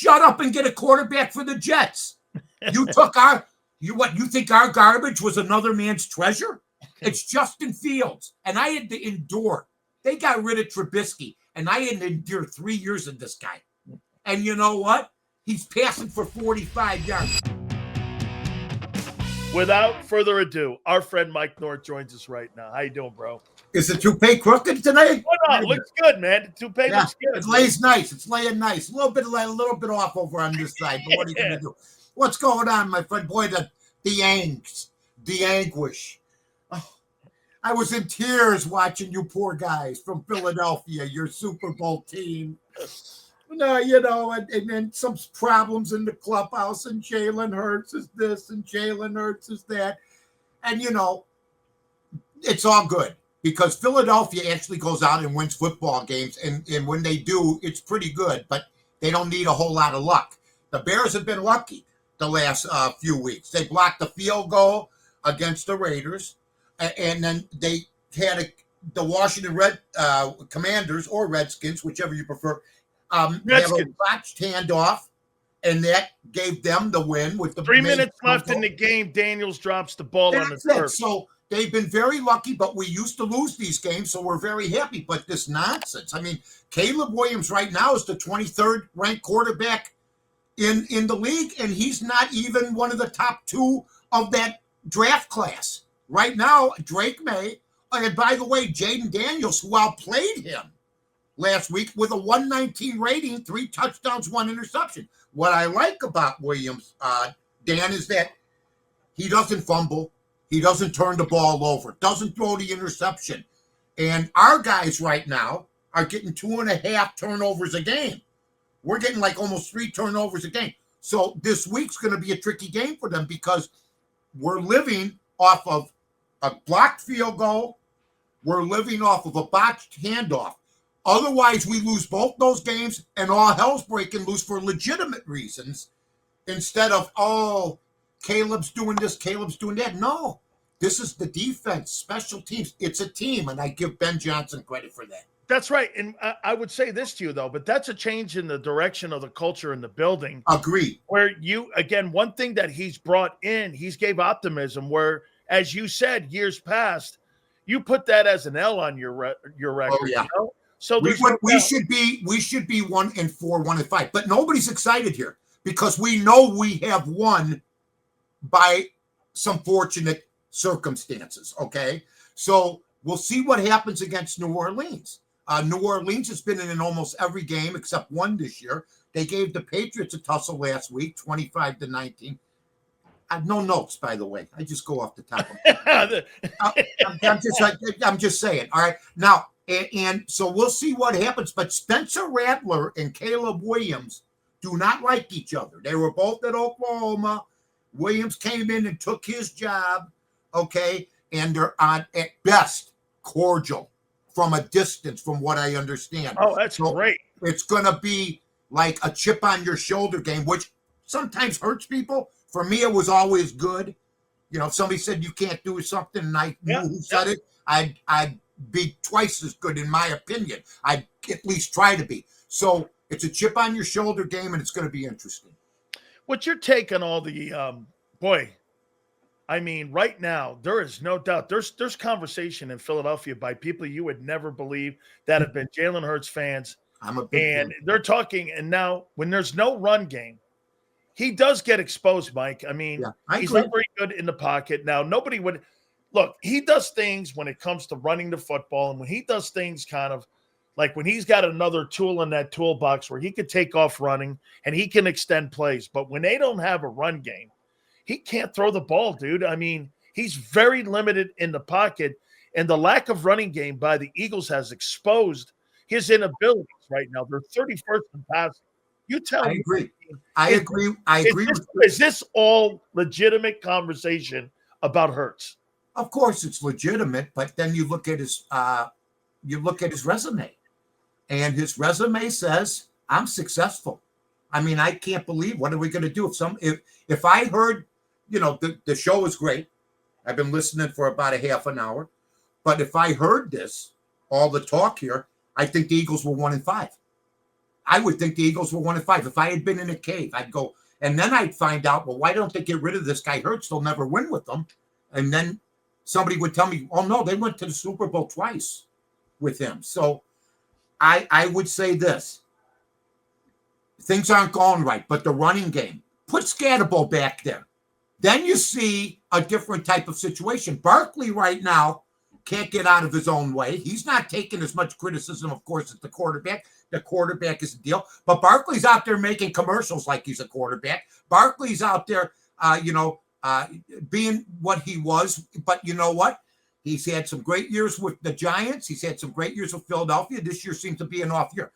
Shut up and get a quarterback for the Jets. You think our garbage was another man's treasure? It's Justin Fields. And I had to endure. They got rid of Trubisky, and I had to endure 3 years of this guy. And you know what? He's passing for 45 yards. Without further ado, our friend Mike North joins us right now. How you doing, bro? Is the toupee crooked tonight? Oh, no, it looks good, man. The toupee looks good. It lays nice. It's laying nice. A little bit off over on this side, but what are you going to do? What's going on, my friend? Boy, the angst, the anguish. Oh, I was in tears watching you poor guys from Philadelphia, your Super Bowl team. No, and then some problems in the clubhouse, and Jalen Hurts is this, and Jalen Hurts is that. And, it's all good because Philadelphia actually goes out and wins football games. And when they do, it's pretty good, but they don't need a whole lot of luck. The Bears have been lucky the last few weeks. They blocked the field goal against the Raiders, and then they had the Washington Commanders or Redskins, whichever you prefer. They have a botched handoff, and that gave them the win with the 3 minutes left in the game. Daniels drops the ball on the turf. So they've been very lucky, but we used to lose these games, so we're very happy. But this nonsense. I mean, Caleb Williams right now is the 23rd ranked quarterback in the league, and he's not even one of the top two of that draft class. Right now, Drake May, and by the way, Jaden Daniels, who outplayed him last week with a 119 rating, 3 touchdowns, 1 interception. What I like about Williams, Dan, is that he doesn't fumble. He doesn't turn the ball over, doesn't throw the interception. And our guys right now are getting 2.5 turnovers a game. We're getting like almost 3 turnovers a game. So this week's going to be a tricky game for them because we're living off of a blocked field goal. We're living off of a botched handoff. Otherwise, we lose both those games, and all hell's breaking loose for legitimate reasons instead of, Caleb's doing this, Caleb's doing that. No, this is the defense, special teams. It's a team, and I give Ben Johnson credit for that. That's right. And I would say this to you, though, but that's a change in the direction of the culture in the building. Agreed. Where one thing that he's brought in, he's gave optimism where, as you said, years past, you put that as an L on your record. Oh, yeah. So we should be 1-4, 1-5, but nobody's excited here because we know we have won by some fortunate circumstances. Okay, so we'll see what happens against New Orleans. New Orleans has been in almost every game except one this year. They gave the Patriots a tussle last week, 25-19. I have no notes, by the way. I just go off the top of I'm just saying. All right, now. And so we'll see what happens. But Spencer Rattler and Caleb Williams do not like each other. They were both at Oklahoma. Williams came in and took his job, okay? And they're at best cordial from a distance, from what I understand. Oh, that's great. It's going to be like a chip on your shoulder game, which sometimes hurts people. For me, it was always good. If somebody said you can't do something and I knew who said it, I'd be twice as good in my opinion. I'd at least try to be. So it's a chip on your shoulder game, and it's going to be interesting. What's your take on all the right now there is no doubt there's conversation in Philadelphia by people you would never believe that have been Jalen Hurts fans. I'm a big fan. They're talking, and now when there's no run game, he does get exposed, Mike. He's not very good in the pocket. Now nobody would. Look, he does things when it comes to running the football, and when he does things kind of like when he's got another tool in that toolbox where he could take off running and he can extend plays. But when they don't have a run game, he can't throw the ball, dude. He's very limited in the pocket, and the lack of running game by the Eagles has exposed his inabilities right now. They're 31st in passing. You tell me. I agree. Is this all legitimate conversation about Hurts? Of course, it's legitimate, but then you look at his resume, and his resume says, "I'm successful." I can't believe. What are we going to do if I heard, the show is great. I've been listening for about a half an hour, but if I heard all the talk here, I think the Eagles were 1-5. I would think the Eagles were 1-5. If I had been in a cave, I'd go, and then I'd find out, well, why don't they get rid of this guy Hurts? They'll never win with them. And then somebody would tell me, oh, no, they went to the Super Bowl twice with him. So I would say this. Things aren't going right, but the running game, put Scatterbo back there. Then you see a different type of situation. Barkley right now can't get out of his own way. He's not taking as much criticism, of course, as the quarterback. The quarterback is a deal. But Barkley's out there making commercials like he's a quarterback. Barkley's out there, being what he was. But you know what? He's had some great years with the Giants. He's had some great years with Philadelphia. This year seems to be an off year.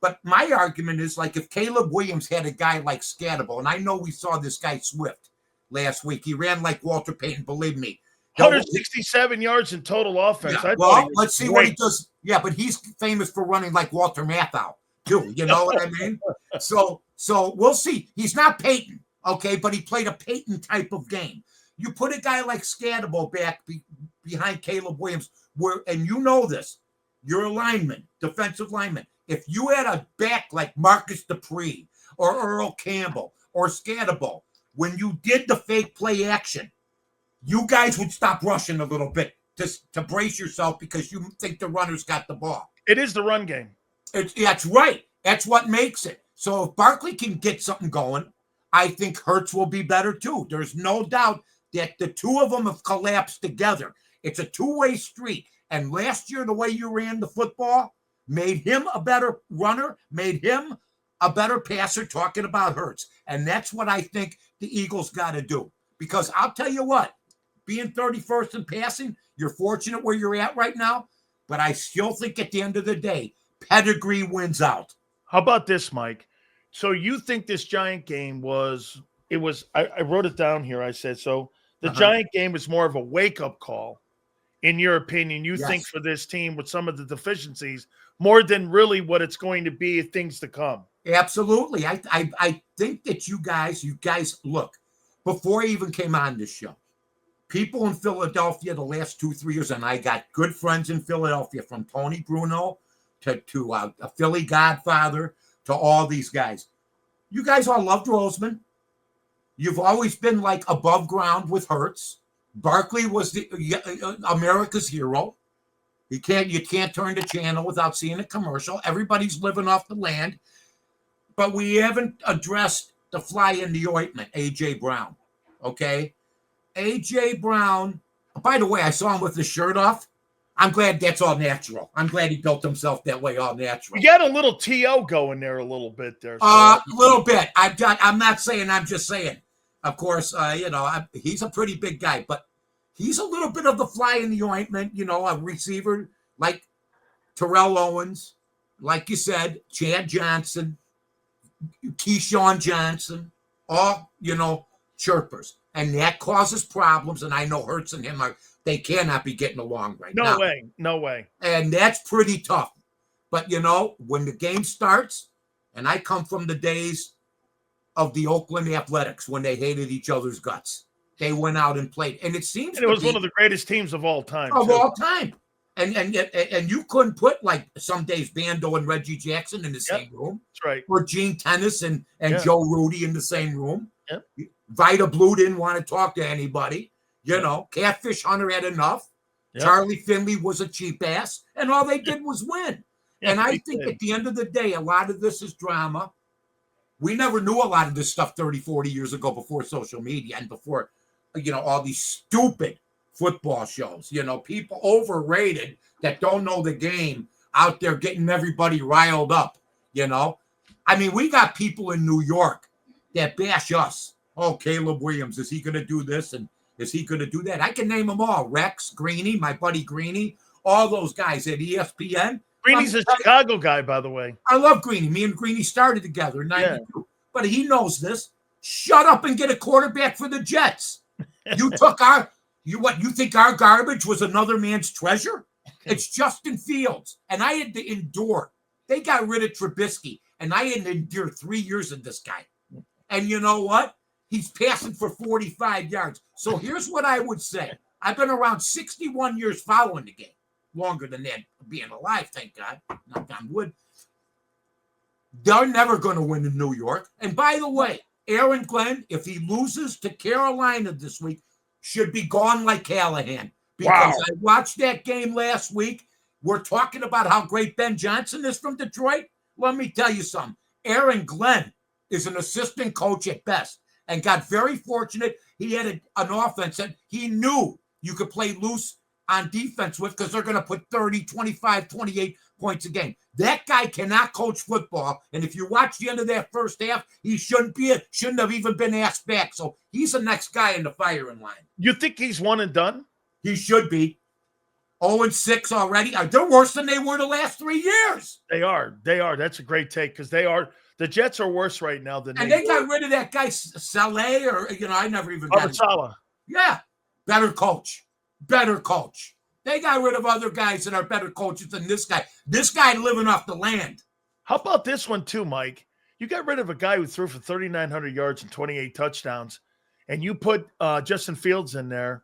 But my argument is, like, if Caleb Williams had a guy like Scatterbo, and I know we saw this guy Swift last week. He ran like Walter Payton, believe me. 167 yards in total offense. Yeah, well, let's see what he does. Yeah, but he's famous for running like Walter Matthau, too. You know what I mean? So we'll see. He's not Payton, okay, but he played a Payton type of game. You put a guy like Scatterbo back behind Caleb Williams, and you know this, you're a lineman, defensive lineman. If you had a back like Marcus Dupree or Earl Campbell or Scatterbo, when you did the fake play action, you guys would stop rushing a little bit to brace yourself because you think the runner's got the ball. It is the run game. That's right. That's what makes it. So if Barkley can get something going, I think Hurts will be better too. There's no doubt that the two of them have collapsed together. It's a two-way street. And last year, the way you ran the football made him a better runner, made him a better passer, talking about Hurts. And that's what I think the Eagles got to do. Because I'll tell you what, being 31st in passing, you're fortunate where you're at right now. But I still think at the end of the day, pedigree wins out. How about this, Mike? So you think this Giant game I wrote it down here. I said, so the Giant game is more of a wake-up call, in your opinion, you think, for this team with some of the deficiencies, more than really what it's going to be things to come. Absolutely. I think that you guys, look, before I even came on this show, people in Philadelphia the last 2-3 years, and I got good friends in Philadelphia, from Tony Bruno to a Philly Godfather to all these guys. You guys all loved Roseman. You've always been like above ground with Hurts. Barkley was America's hero. You can't turn the channel without seeing a commercial. Everybody's living off the land. But we haven't addressed the fly in the ointment, A.J. Brown. Okay? A.J. Brown, by the way, I saw him with his shirt off. I'm glad that's all natural. I'm glad he built himself that way, all natural. You got a little T.O. going there a little bit there. So. A little bit. I'm not saying, I'm just saying. Of course, he's a pretty big guy, but he's a little bit of the fly in the ointment, a receiver like Terrell Owens, like you said, Chad Johnson, Keyshawn Johnson, all, chirpers. And that causes problems, and I know Hurts and him they cannot be getting along right now. No way. And that's pretty tough. But, when the game starts, and I come from the days of the Oakland Athletics when they hated each other's guts. They went out and played. And it seems it was one of the greatest teams of all time. All time. And you couldn't put, like, some days Bando and Reggie Jackson in the same room. That's right. Or Gene Tennis and Joe Rudy in the same room. Yep. Vita Blue didn't want to talk to anybody. Catfish Hunter had enough. Yep. Charlie Finley was a cheap ass. And all they did was win. And I think at the end of the day, a lot of this is drama. We never knew a lot of this stuff 30, 40 years ago before social media and before, all these stupid football shows. People overrated that don't know the game out there getting everybody riled up, I mean, we got people in New York that bash us. Oh, Caleb Williams, is he going to do this? And is he going to do that? I can name them all. Rex, Greeny, my buddy Greeny, all those guys at ESPN. Greeny's a Chicago guy, by the way. I love Greeny. Me and Greeny started together in 92. But he knows this. Shut up and get a quarterback for the Jets. You took you think our garbage was another man's treasure? It's Justin Fields. And I had to endure. They got rid of Trubisky, and I had to endure 3 years of this guy. And you know what? He's passing for 45 yards. So here's what I would say. I've been around 61 years following the game. Longer than that, being alive, thank God. Knock on wood. They're never going to win in New York. And by the way, Aaron Glenn, if he loses to Carolina this week, should be gone like Callahan. Because I watched that game last week. We're talking about how great Ben Johnson is from Detroit. Let me tell you something. Aaron Glenn is an assistant coach at best and got very fortunate. He had an offense that he knew you could play loose on defense with because they're going to put 30, 25, 28 points a game. That guy cannot coach football. And if you watch the end of that first half, he shouldn't have even been asked back. So he's the next guy in the firing line. You think he's one and done? He should be. 0-6 already. They're worse than they were the last 3 years. They are. That's a great take because they are. The Jets are worse right now than they got rid of that guy Saleh, or I never even got Salah. Yeah, better coach. They got rid of other guys that are better coaches than this guy. This guy living off the land. How about this one too, Mike? You got rid of a guy who threw for 3,900 yards and 28 touchdowns, and you put Justin Fields in there,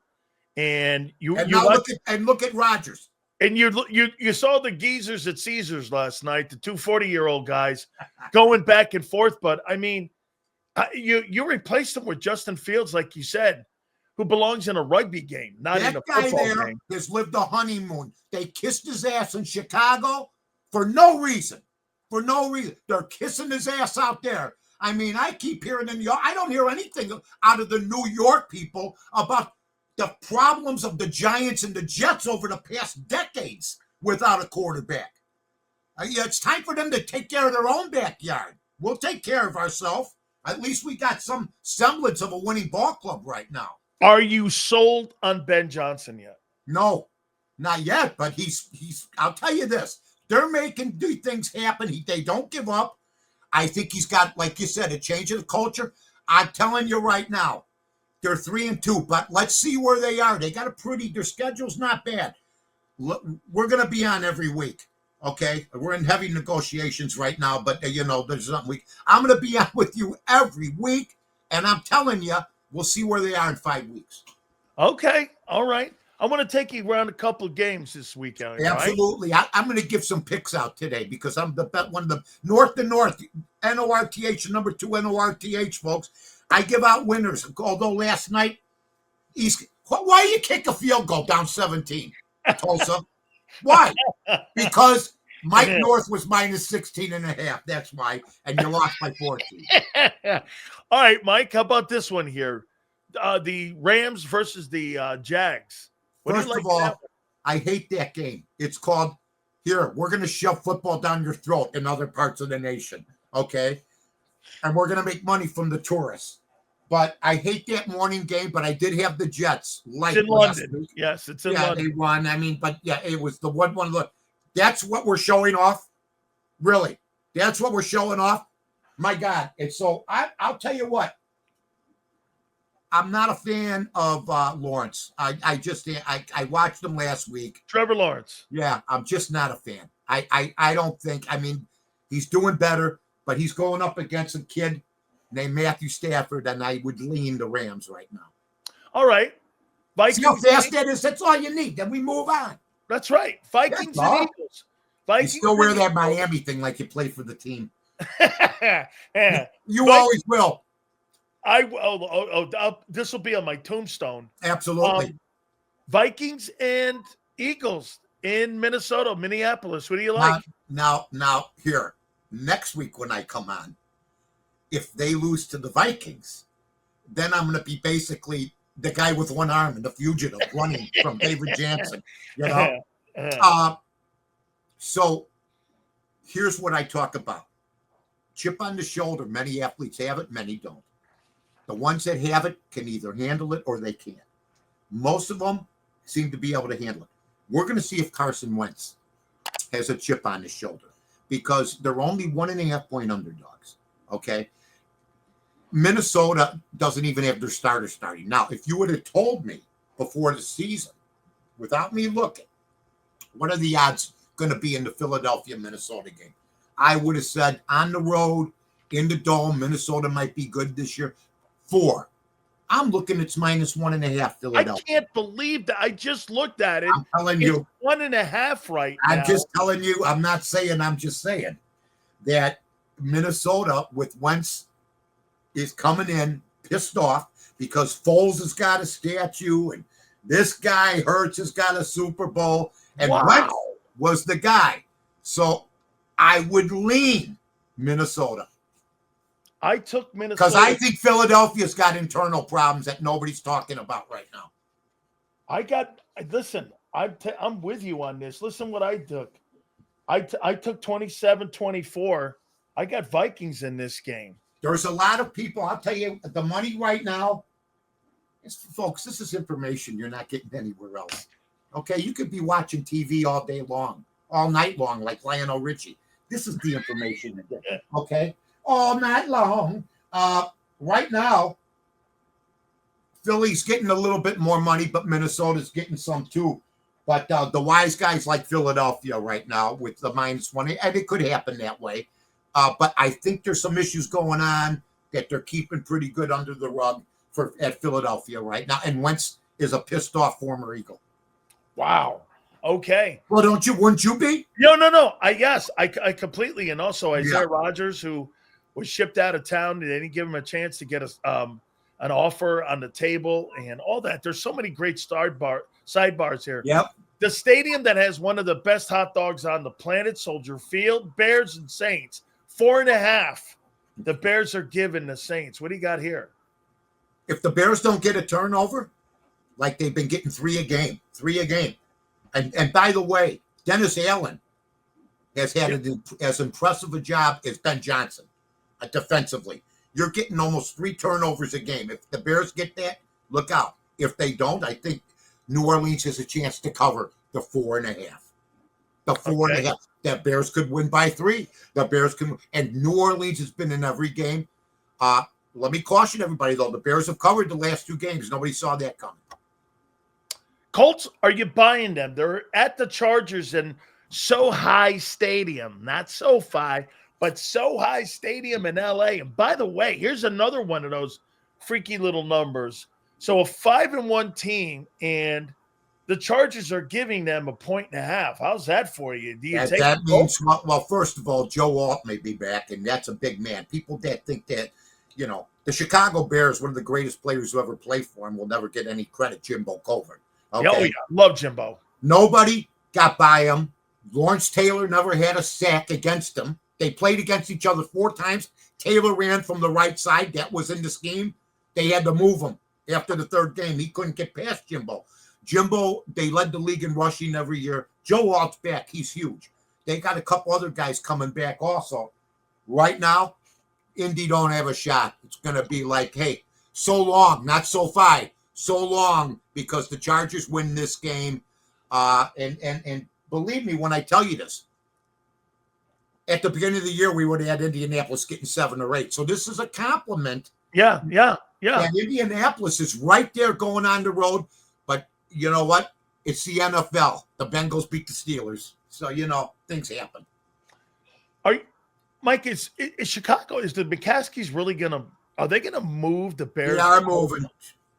and look at Rodgers. And you saw the geezers at Caesars last night, the 240-year-old guys going back and forth. But I mean, you replaced them with Justin Fields, like you said, who belongs in a rugby game, not in a football game. That guy there has lived a honeymoon. They kissed his ass in Chicago for no reason. They're kissing his ass out there. I mean, I keep hearing I don't hear anything out of the New York people about the problems of the Giants and the Jets over the past decades without a quarterback. It's time for them to take care of their own backyard. We'll take care of ourselves. At least we got some semblance of a winning ball club right now. Are you sold on Ben Johnson yet? No, not yet. But he's. I'll tell you this: they're making things happen. They don't give up. I think he's got, like you said, a change of the culture. I'm telling you right now, they're 3-2. But let's see where they are. They got their schedule's not bad. We're going to be on every week. Okay, we're in heavy negotiations right now, but there's something I'm going to be on with you every week, and I'm telling you. We'll see where they are in 5 weeks. Okay. All right. I want to take you around a couple of games this weekend. Absolutely. Right? I'm going to give some picks out today because I'm one of the North to North, NORTH, number 2 NORTH, folks. I give out winners. Although last night, why you kick a field goal down 17, Tulsa? Why? Because Mike North was minus 16.5. That's why. And you lost by 14. All right, Mike, how about this one here? The Rams versus the Jags. First of all, I hate that game. It's called, we're going to shove football down your throat in other parts of the nation, okay? And we're going to make money from the tourists. But I hate that morning game, but I did have the Jets. It's in London. Yes, it's in London. Yeah, they won. I mean, but yeah, it was the one. Look, that's what we're showing off. Really. That's what we're showing off. My God. And so I'll tell you what. I'm not a fan of Lawrence. I watched him last week. Trevor Lawrence. Yeah, I'm just not a fan. I don't think, he's doing better, but he's going up against a kid named Matthew Stafford, and I would lean the Rams right now. All right. Vikings. See how fast that is? That's all you need. Then we move on. That's right. Vikings and Eagles. You still wear that Miami thing like you play for the team. Yeah. You always will. This will be on my tombstone. Absolutely. Vikings and Eagles in Minneapolis. What do you like? Now, here, next week when I come on, if they lose to the Vikings, then I'm going to be basically the guy with one arm and the fugitive running from David Jansen. So here's what I talk about. Chip on the shoulder. Many athletes have it, many don't. The ones that have it can either handle it or they can't. Most of them seem to be able to handle it. We're going to see if Carson Wentz has a chip on his shoulder because they're only 1.5 point underdogs. Okay. Minnesota doesn't even have their starter starting. Now, if you would have told me before the season, without me looking, what are the odds going to be in the Philadelphia-Minnesota game? I would have said on the road, in the dome, Minnesota might be good this year. 4. I'm looking it's minus 1.5 Philadelphia. I can't believe that. I just looked at it. I'm telling you. 1.5 right now. I'm just telling you. I'm not saying. I'm just saying that Minnesota with Wentz is coming in pissed off because Foles has got a statue and this guy Hurts has got a Super Bowl, and Wentz was the guy. So I would lean Minnesota. I took Minnesota because I think Philadelphia's got internal problems that nobody's talking about right now. Listen, I'm with you on this. Listen what I took. I took 27-24. I got Vikings in this game. There's a lot of people. I'll tell you, the money right now, folks, this is information you're not getting anywhere else. Okay, you could be watching TV all day long, all night long, like Lionel Richie. This is the information you get. Okay, all night long. Right now, Philly's getting a little bit more money, but Minnesota's getting some too. But the wise guys like Philadelphia right now with the -1, and it could happen that way. But I think there's some issues going on that they're keeping pretty good under the rug at Philadelphia right now. And Wentz is a pissed off former Eagle. Wow. Okay. Well, wouldn't you be? No. I completely. And also Isaiah Rodgers, who was shipped out of town. They didn't give him a chance to get an offer on the table and all that. There's so many great sidebars here. Yep. The stadium that has one of the best hot dogs on the planet, Soldier Field, Bears and Saints, 4.5. The Bears are giving the Saints. What do you got here? If the Bears don't get a turnover, like they've been getting 3 a game. And by the way, Dennis Allen has had as impressive a job as Ben Johnson defensively. You're getting almost 3 turnovers a game. If the Bears get that, look out. If they don't, I think New Orleans has a chance to cover the 4.5. The 4.5. The Bears could win by 3. The Bears can, and New Orleans has been in every game. Let me caution everybody, though. The Bears have covered the last 2 games. Nobody saw that coming. Colts, are you buying them? They're at the Chargers in SoFi Stadium, not SoFi, but SoFi Stadium in L.A. And by the way, here's another one of those freaky little numbers. So a 5-1 team, and the Chargers are giving them 1.5. How's that for you? Do you take that means, well, first of all, Joe Alt may be back, and that's a big man. People that think that, the Chicago Bears, one of the greatest players who ever played for him, will never get any credit, Jimbo Covert. Okay? Oh, yeah. Love Jimbo. Nobody got by him. Lawrence Taylor never had a sack against him. They played against each other 4 times. Taylor ran from the right side. That was in the scheme. They had to move him after the 3rd game. He couldn't get past Jimbo. Jimbo, they led the league in rushing every year. Joe Alt's back. He's huge. They got a couple other guys coming back also. Right now, Indy don't have a shot. It's going to be like, hey, so long, not SoFi, so long, because the Chargers win this game. And believe me when I tell you this, at the beginning of the year, we would have had Indianapolis getting 7 or 8. So this is a compliment. Yeah. And Indianapolis is right there going on the road. But you know what? It's the NFL. The Bengals beat the Steelers. So, things happen. Mike, is Chicago, is the McCaskies really are they going to move the Bears? They are moving.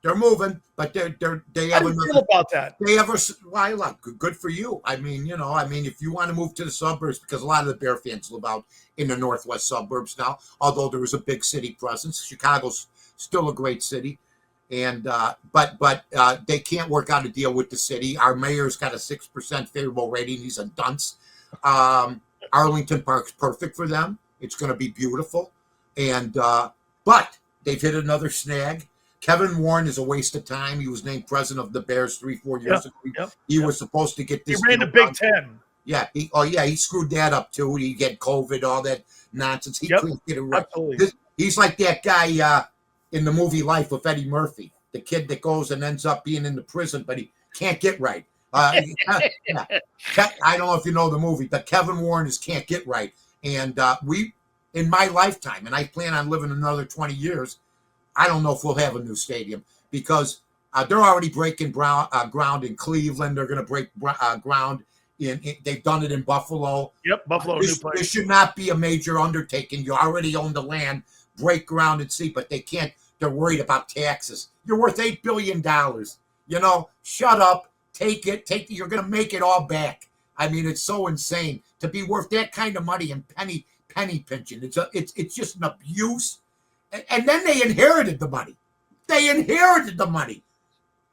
They're moving, but they have How do you feel about that? Good for you. I mean, if you want to move to the suburbs, because a lot of the Bear fans live out in the northwest suburbs now, although there is a big city presence. Chicago's still a great city. And but they can't work out a deal with the city. Our mayor's got a 6% favorable rating. He's a dunce. Arlington Park's perfect for them. It's going to be beautiful. And but they've hit another snag. Kevin Warren is a waste of time. He was named president of the Bears 3-4 years ago. He was supposed to get this. He ran the Big Ten. Yeah. He screwed that up too. He get COVID, all that nonsense. He couldn't get it right. He's like that guy in the movie Life with Eddie Murphy, the kid that goes and ends up being in the prison, but he can't get right. I don't know if you know the movie, but Kevin Warren can't get right. And we, in my lifetime, and I plan on living another 20 years, I don't know if we'll have a new stadium because they're already breaking ground in Cleveland. They're going to break ground they've done it in Buffalo. Yep, Buffalo. This should not be a major undertaking. You already own the land, break ground and see, but they can't. They're worried about taxes. You're worth $8 billion. Shut up. Take it. You're going to make it all back. I mean, it's so insane to be worth that kind of money and penny pinching. It's just an abuse. And then they inherited the money.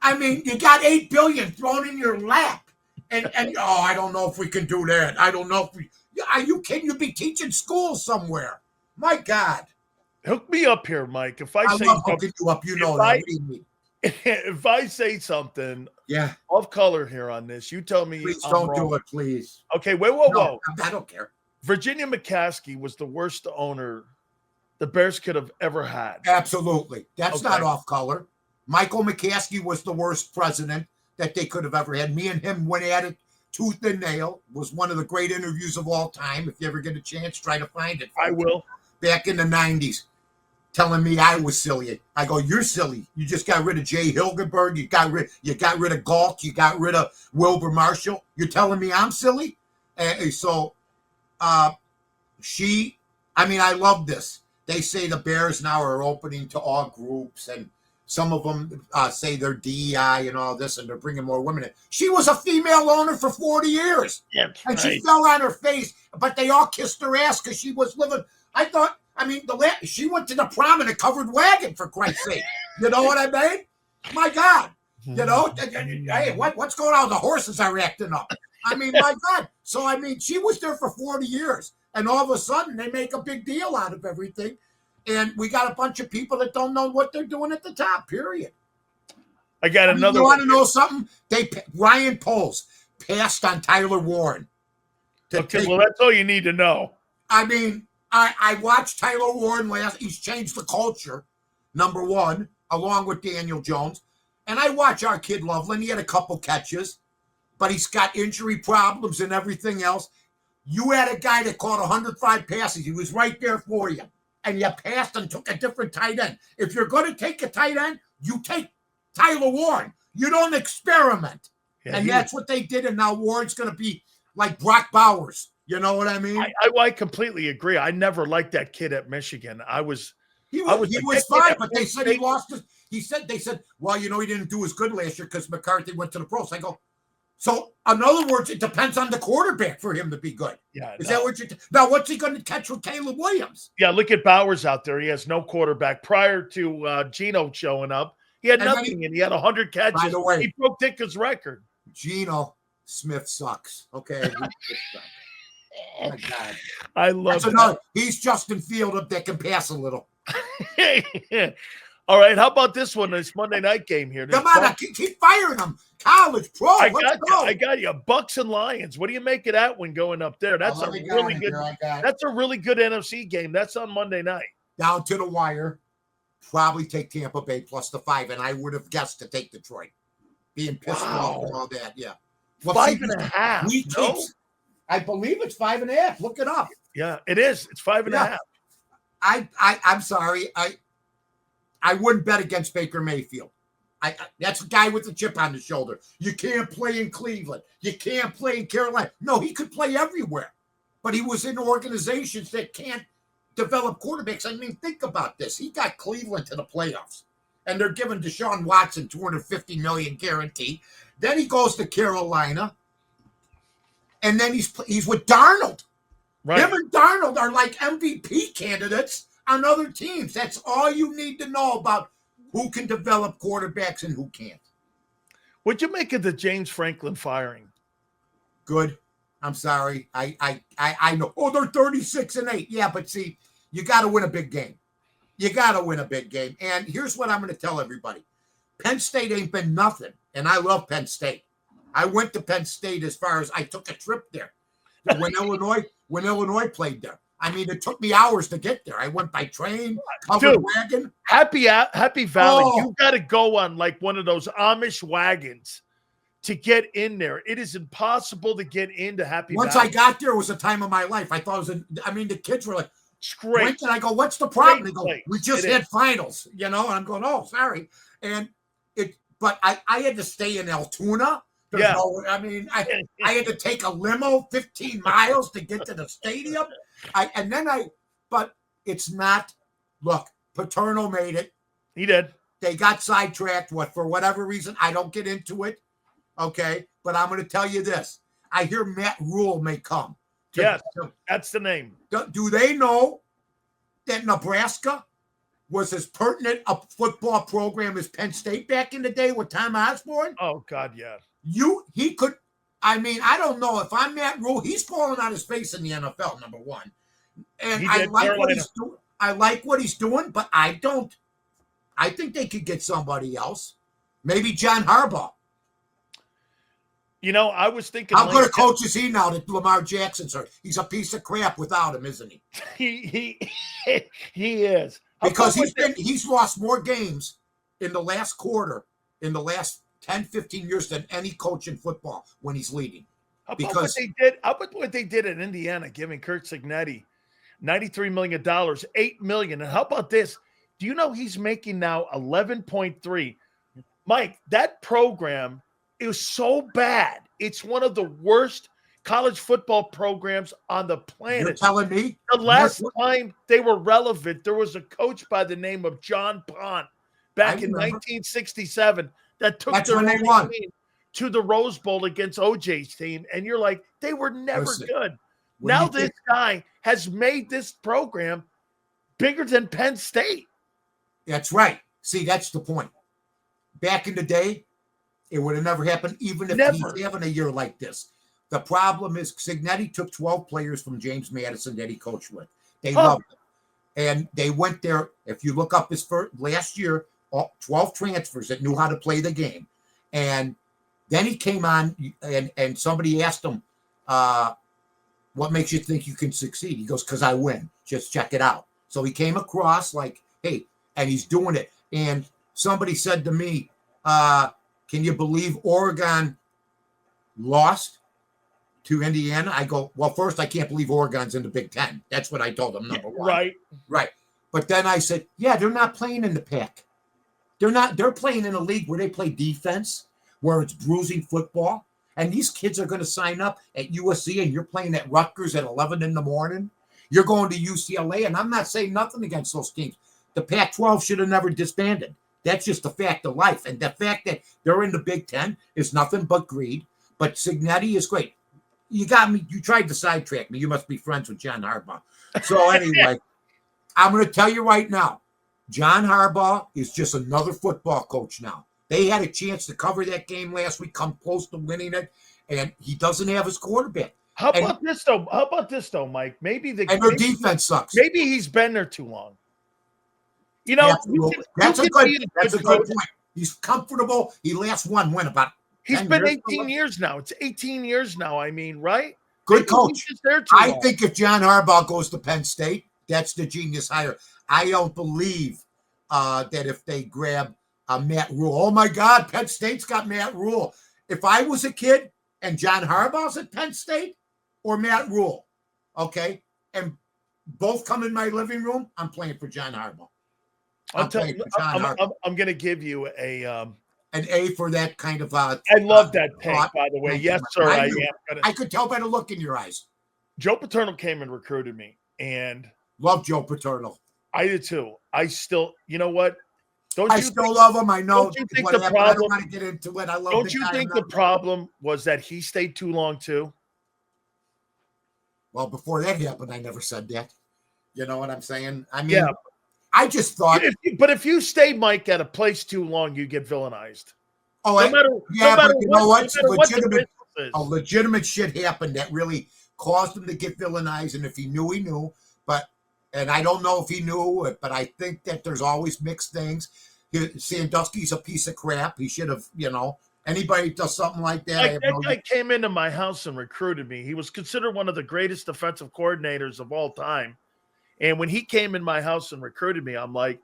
I mean, you got $8 billion thrown in your lap, and I don't know if we can do that. I don't know if we. Are you kidding? You'd be teaching school somewhere. My God. Hook me up here, Mike. If I say love hooking you up, you know that. What do you mean? If I say something, off color here on this, you tell me. Please don't do it, please. Okay, whoa. I don't care. Virginia McCaskey was the worst owner the Bears could have ever had. Absolutely. That's not off color. Michael McCaskey was the worst president that they could have ever had. Me and him went at it tooth and nail. Was one of the great interviews of all time. If you ever get a chance, try to find it. I will. Back in the 90s, telling me I was silly. I go, you're silly. You just got rid of Jay Hilgenberg. You got rid of Galt. You got rid of Wilbur Marshall. You're telling me I'm silly? I love this. They say the Bears now are opening to all groups, and some of them say they're DEI and all this, and they're bringing more women in. She was a female owner for 40 years. She fell on her face, but they all kissed her ass because she was living. She went to the prom in a covered wagon, for Christ's sake. You know what I mean? My God. You know, hey, what's going on? The horses are acting up. I mean, my God. So, she was there for 40 years. And all of a sudden, they make a big deal out of everything. And we got a bunch of people that don't know what they're doing at the top, period. I got another You want to know something? Ryan Poles passed on Tyler Warren. Well, that's all you need to know. I watched Tyler Warren last. He's changed the culture, number one, along with Daniel Jones. And I watch our kid Loveland. He had a couple catches, but he's got injury problems and everything else. You had a guy that caught 105 passes. He was right there for you. And you passed and took a different tight end. If you're going to take a tight end, you take Tyler Warren. You don't experiment. And that's what they did. And now Warren's going to be like Brock Bowers. You know what I mean? I completely agree. I never liked that kid at Michigan. He was fine, but they said he lost his. They said, well, he didn't do as good last year because McCarthy went to the pros. I go, so in other words, it depends on the quarterback for him to be good. That what now? What's he going to catch with Caleb Williams? Yeah, look at Bowers out there. He has no quarterback. Prior to Geno showing up, he had nothing, and he had 100 catches. By the way, he broke Ditka's record. Geno Smith sucks. Okay. Oh my God. I love that. He's Justin Field that can pass a little. All right, how about this one? This Monday night game here. Come on, keep firing them. College, pro. I got you. Bucks and Lions. What do you make of that one going up there? That's a really good. That's a really good NFC game. That's on Monday night. Down to the wire. Probably take Tampa Bay plus the 5, and I would have guessed to take Detroit. Being pissed off and all that. Yeah. 5.5. No? I believe it's 5.5. Look it up. Yeah, it is. It's 5.5. I'm sorry. I wouldn't bet against Baker Mayfield. That's a guy with a chip on his shoulder. You can't play in Cleveland. You can't play in Carolina. No, he could play everywhere. But he was in organizations that can't develop quarterbacks. Think about this. He got Cleveland to the playoffs. And they're giving Deshaun Watson $250 million guarantee. Then he goes to Carolina. And then he's with Darnold. Right. Him and Darnold are like MVP candidates on other teams. That's all you need to know about who can develop quarterbacks and who can't. What'd you make of the James Franklin firing? Good. I'm sorry. I know. Oh, they're 36-8. Yeah, but see, you got to win a big game. And here's what I'm going to tell everybody. Penn State ain't been nothing. And I love Penn State. I went to Penn State as far as I took a trip there when Illinois played there. It took me hours to get there. I went by train, covered wagon. Happy Valley. Oh. You got to go on like one of those Amish wagons to get in there. It is impossible to get into Happy Valley. Once I got there, it was a time of my life. I thought the kids were like, it's great. And I go, what's the problem? They go, we just had finals, and I'm going, oh, sorry. But I had to stay in Altoona. I had to take a limo 15 miles to get to the stadium. But it's not, look, Paterno made it. He did. They got sidetracked, for whatever reason. I don't get into it. Okay. But I'm going to tell you this. I hear Matt Rule may come Yes, that's the name. Do they know that Nebraska was as pertinent a football program as Penn State back in the day with Tom Osborne? Oh, God, yeah. He could. I mean, I don't know. If I'm Matt Rule, he's falling on his face in the NFL, number one. And I like what he's doing. I like what he's doing, but I don't. I think they could get somebody else. Maybe John Harbaugh. You know, I was thinking. How good a coach is he now that Lamar Jackson's hurt? He's a piece of crap without him, isn't he? He is. Because he's lost more games in the last quarter, in the last 10, 15 years than any coach in football when he's leading. How about what they did in Indiana, giving Curt Cignetti $93 million, $8 million. And how about this? Do you know he's making now 11.3? Mike, that program is so bad. It's one of the worst college football programs on the planet. You're telling me? The last time they were relevant, there was a coach by the name of John Pont back in 1967 that took their team to the Rose Bowl against OJ's team. And you're like, they were never good. Now this guy has made this program bigger than Penn State. That's right. See, that's the point. Back in the day, it would have never happened, even if he's having a year like this. The problem is Cignetti took 12 players from James Madison that he coached with. They loved him. And they went there. If you look up his first, last year, 12 transfers that knew how to play the game. And then he came on and somebody asked him, what makes you think you can succeed? He goes, because I win. Just check it out. So he came across like, hey, and he's doing it. And somebody said to me, can you believe Oregon lost to Indiana? I go, well, first, I can't believe Oregon's in the Big Ten. That's what I told them, number one. Right. But then I said, yeah, they're not playing in the Pac. They're playing in a league where they play defense, where it's bruising football. And these kids are going to sign up at USC, and you're playing at Rutgers at 11 in the morning. You're going to UCLA, and I'm not saying nothing against those teams. The Pac-12 should have never disbanded. That's just a fact of life. And the fact that they're in the Big Ten is nothing but greed. But Cignetti is great. You got me. You tried to sidetrack me. You must be friends with John Harbaugh. So anyway, I'm going to tell you right now, John Harbaugh is just another football coach now. They had a chance to cover that game last week, come close to winning it, and he doesn't have his quarterback. How about this though, Mike? Maybe their defense sucks. Maybe he's been there too long. You know, that's a good point. He's comfortable. He last one win about. He's been 18 years now. It's 18 years now. I mean, right? Good coach. I think if John Harbaugh goes to Penn State, that's the genius hire. I don't believe that if they grab Matt Rule. Oh my God, Penn State's got Matt Rule. If I was a kid and John Harbaugh's at Penn State or Matt Rule, okay, and both come in my living room, I'm playing for John Harbaugh. I'm going to give you an A for that kind of. I love that take, by the way. Yes, sir. I could tell by the look in your eyes. Joe Paterno came and recruited me, and love Joe Paterno. I did too. I still, you know what? I still love him. I know. Don't you think the problem? I don't want to get into it. I love. Don't you think the problem was that he stayed too long too? Well, before that happened, I never said that. You know what I'm saying? I mean, yeah. I just thought. But if you stay, Mike, at a place too long, you get villainized. Oh, no matter you know what? Legitimate shit happened that really caused him to get villainized. And if he knew, he knew. And I don't know if he knew, but I think that there's always mixed things. Sandusky's a piece of crap. He should have, anybody does something like that. That guy came into my house and recruited me. He was considered one of the greatest defensive coordinators of all time. And when he came in my house and recruited me, I'm like,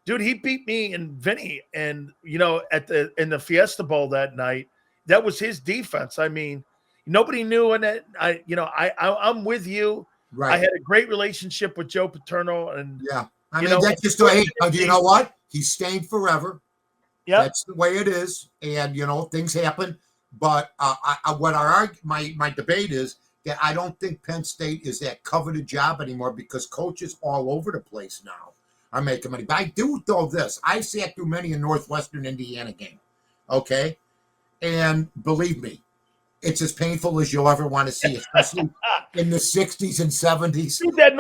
dude, he beat me and Vinny. And, in the Fiesta Bowl that night, that was his defense. I mean, nobody knew. And I'm with you. Right. I had a great relationship with Joe Paterno. And yeah, I mean, that's just the way. You know what? He's staying forever. Yeah, that's the way it is. And, things happen. But my debate is that I don't think Penn State is that coveted job anymore because coaches all over the place now are making money. But I do know this. I sat through many a Northwestern Indiana game, okay? And believe me, It's as painful as you'll ever want to see, especially in the 60s and 70s. Dude, that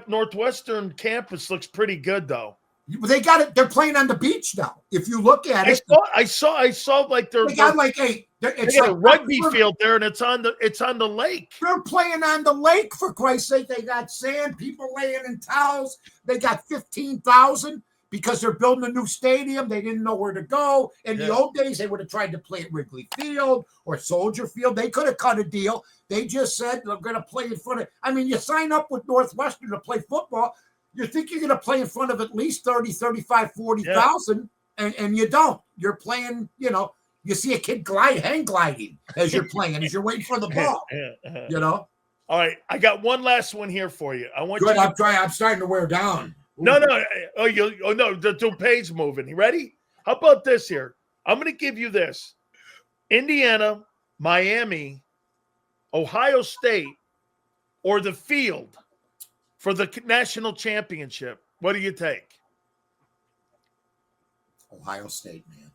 Northwestern campus looks pretty good, though. They got it. They're playing on the beach now. If you look at it, I saw like they got like it's like a rugby field there, and it's on the lake. They're playing on the lake, for Christ's sake. They got sand, people laying in towels. They got 15,000 because they're building a new stadium. They didn't know where to go. In the old days, they would have tried to play at Wrigley Field or Soldier Field. They could have cut a deal. They just said they're going to play in front of. I mean, you sign up with Northwestern to play football. You think you're going to play in front of at least 30, 35, 40,000, and you don't. You're playing, you see a kid hang gliding as you're playing, as you're waiting for the ball, All right, I got one last one here for you. Good, I'm starting to wear down. Ooh. No. No, the toupee's moving. You ready? How about this here? I'm going to give you this. Indiana, Miami, Ohio State, or the field for the national championship. What do you take? Ohio State, man.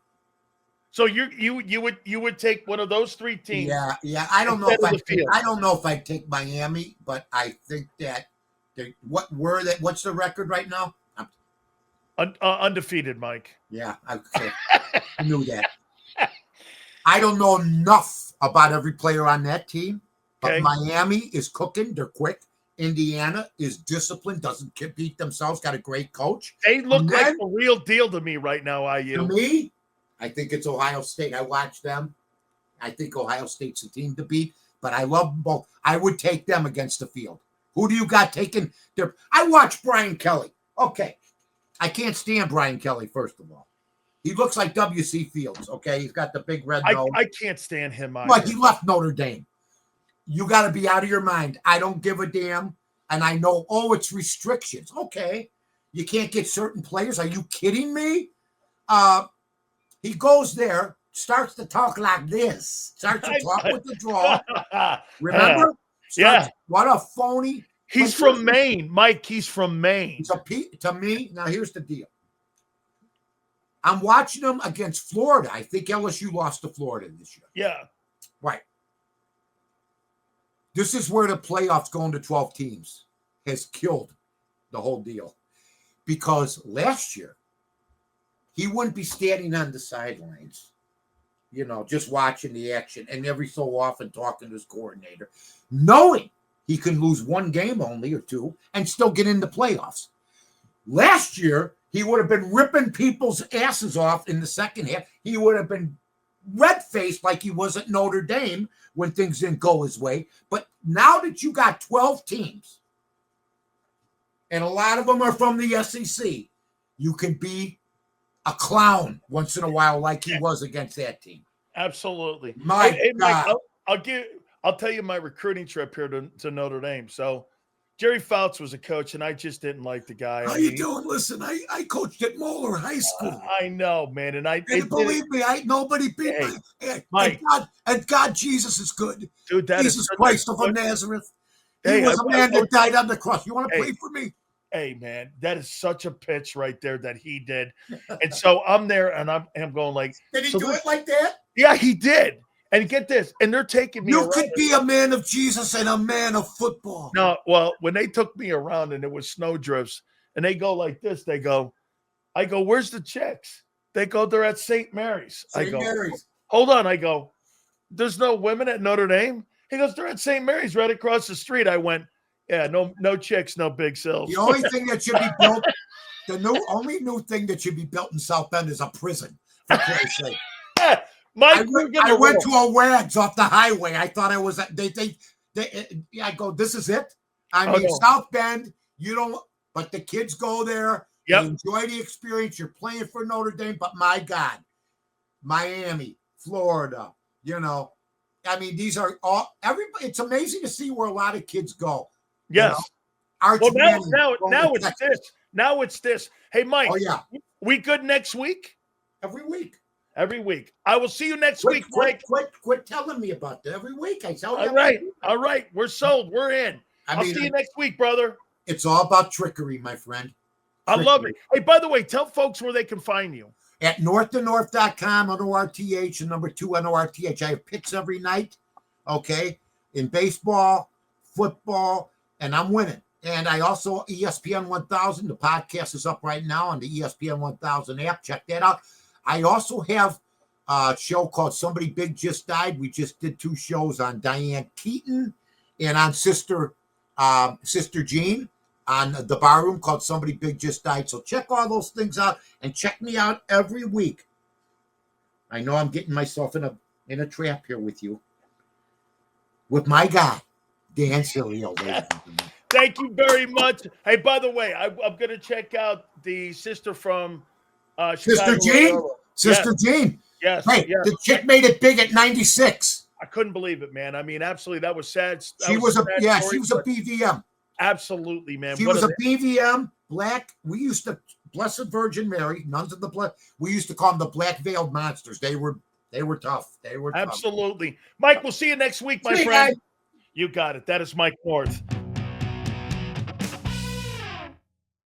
So you would take one of those three teams. Yeah. I don't know if I'd take Miami, but I think that what's the record right now? Undefeated, Mike. Yeah, okay. I knew that. I don't know enough about every player on that team, but Miami is cooking. They're quick. Indiana is disciplined, doesn't beat themselves, got a great coach. They look like the real deal to me right now, IU. To me, I think it's Ohio State. I watch them. I think Ohio State's a team to beat, but I love them both. I would take them against the field. Who do you got taking there? I watch Brian Kelly. Okay. I can't stand Brian Kelly, first of all. He looks like W.C. Fields, okay? He's got the big red nose. I can't stand him either. But he left Notre Dame. You got to be out of your mind. I don't give a damn. And I know, it's restrictions. Okay. You can't get certain players. Are you kidding me? He goes there, starts to talk like this. Starts to talk with the draw. Remember? What a phony. He's from Maine. Mike, he's from Maine. To me, now here's the deal. I'm watching them against Florida. I think LSU lost to Florida this year. Yeah. Right. This is where the playoffs going to 12 teams has killed the whole deal. Because last year, he wouldn't be standing on the sidelines, just watching the action and every so often talking to his coordinator, knowing he can lose one game only or two and still get in the playoffs. Last year, he would have been ripping people's asses off in the second half. He would have been red-faced like he was at Notre Dame when things didn't go his way. But now that you got 12 teams, and a lot of them are from the SEC, you can be a clown once in a while like he was against that team. Absolutely. My God. Mike, I'll tell you my recruiting trip here to Notre Dame. So Jerry Fouts was a coach, and I just didn't like the guy. How you doing? Listen, I coached at Moeller High School. I know, man, and believe me, nobody beat me. Mike, and God, Jesus is good. Dude, Jesus Christ of Nazareth. He was a man that died on the cross. You want to play for me? Hey, man, that is such a pitch right there that he did. And so I'm there, and I'm going like. Did he do it like that? Yeah, he did. And get this, and they're taking me around. You could be a man of Jesus and a man of football. No, well, when they took me around and it was snowdrifts, and they go like this, I go, where's the chicks? They go, they're at St. Mary's. Mary's. Hold on. I go, there's no women at Notre Dame? He goes, they're at St. Mary's right across the street. I went, yeah, no chicks, no big sills. The only thing that should be built, only new thing that should be built in South Bend is a prison, for Christ's sake. Mike, I went to a Wags off the highway. I thought I was. I go. This is it. I mean, South Bend. You don't. But the kids go there. Yep. They enjoy the experience. You're playing for Notre Dame, but my God, Miami, Florida. I mean, these are all. Everybody. It's amazing to see where a lot of kids go. Yes. Well, now it's this. Now it's this. Hey, Mike. Oh yeah. We good next week? Every week. Every week. I will see you next week, Mike. Quit telling me about that. Every week I tell you. All right. We're sold. We're in. I'll see you next week, brother. It's all about trickery, my friend. I love it. Hey, by the way, tell folks where they can find you. at northtonorth.com, NORTH, and number 2, NORTH. I have picks every night, okay, in baseball, football, and I'm winning. And I also, ESPN 1000, the podcast is up right now on the ESPN 1000 app. Check that out. I also have a show called Somebody Big Just Died. We just did 2 shows on Diane Keaton and on Sister Jean on the Barroom called Somebody Big Just Died. So check all those things out and check me out every week. I know I'm getting myself in a trap here with you. With my guy, Dan Sileo. Thank you very much. Hey, by the way, I'm going to check out the sister from Sister Jean. Sister Jean. Yes. Hey, the chick made it big at 96. I couldn't believe it, man. I mean, absolutely, that was sad. She was a BVM. Absolutely, man. She was a BVM, black. We used to, Blessed Virgin Mary, nuns of the blood. We used to call them the black veiled monsters. They were tough. They were absolutely tough. Mike, we'll see you next week, my friend. You got it. That is Mike North.